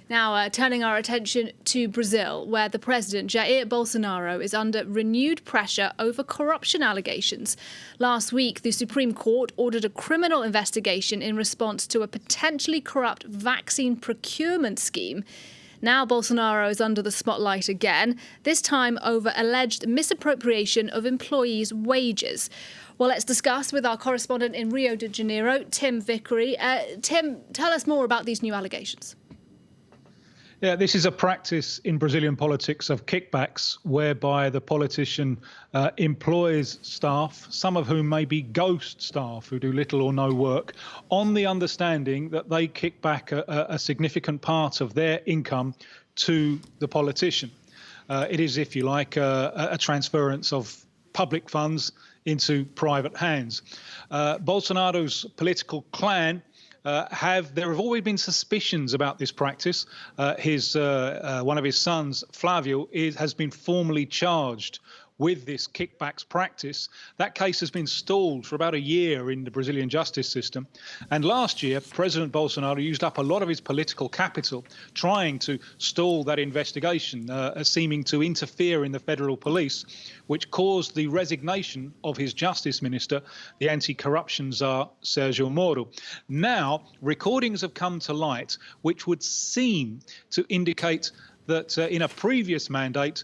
Now, turning our attention to Brazil, where the President Jair Bolsonaro is under renewed pressure over corruption allegations. Last week, the Supreme Court ordered a criminal investigation in response to a potentially corrupt vaccine procurement scheme. Now Bolsonaro is under the spotlight again, this time over alleged misappropriation of employees' wages. Well, let's discuss with our correspondent in Rio de Janeiro, Tim Vickery. Tim, tell us more about these new allegations. Yeah, this is a practice in Brazilian politics of kickbacks, whereby the politician employs staff, some of whom may be ghost staff who do little or no work, on the understanding that they kick back a significant part of their income to the politician. It is, if you like, a transference of public funds into private hands. Bolsonaro's political clan there have always been suspicions about this practice. One of his sons, Flavio, has been formally charged with this kickbacks practice. That case has been stalled for about a year in the Brazilian justice system. And last year, President Bolsonaro used up a lot of his political capital trying to stall that investigation, seeming to interfere in the federal police, which caused the resignation of his justice minister, the anti-corruption czar, Sergio Moro. Now, recordings have come to light which would seem to indicate that in a previous mandate,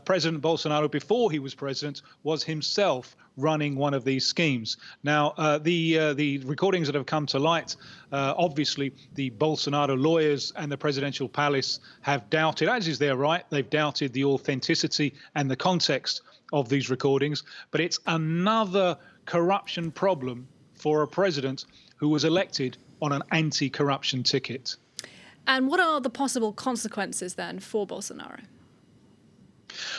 President Bolsonaro, before he was president, was himself running one of these schemes. Now, the recordings that have come to light, obviously the Bolsonaro lawyers and the presidential palace have doubted, as is their right, they've doubted the authenticity and the context of these recordings. But it's another corruption problem for a president who was elected on an anti-corruption ticket. And what are the possible consequences then for Bolsonaro?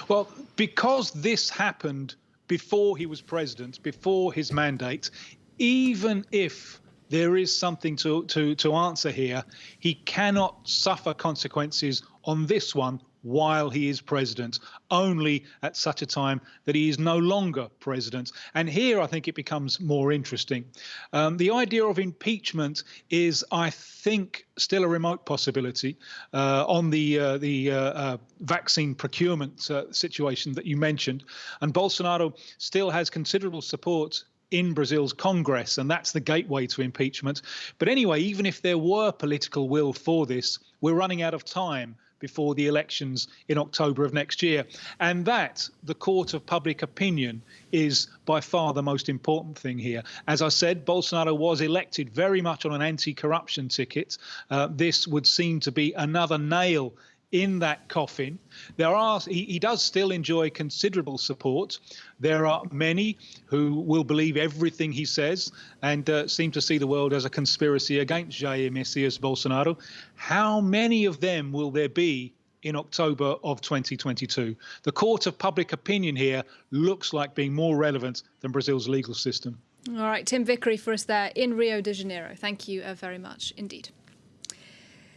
Well, because this happened before he was president, before his mandate, even if there is something to answer here, he cannot suffer consequences on this one while he is president, only at such a time that he is no longer president. And here I think it becomes more interesting. The idea of impeachment is, I think, still a remote possibility on the vaccine procurement situation that you mentioned. And Bolsonaro still has considerable support in Brazil's Congress, and that's the gateway to impeachment. But anyway, even if there were political will for this, we're running out of time before the elections in October of next year. And that, the court of public opinion, is by far the most important thing here. As I said, Bolsonaro was elected very much on an anti-corruption ticket. This would seem to be another nail in that coffin. He does still enjoy considerable support. There are many who will believe everything he says and seem to see the world as a conspiracy against Jair Messias Bolsonaro. How many of them will there be in October of 2022? The court of public opinion here looks like being more relevant than Brazil's legal system. All right, Tim Vickery for us there in Rio de Janeiro. Thank you very much indeed.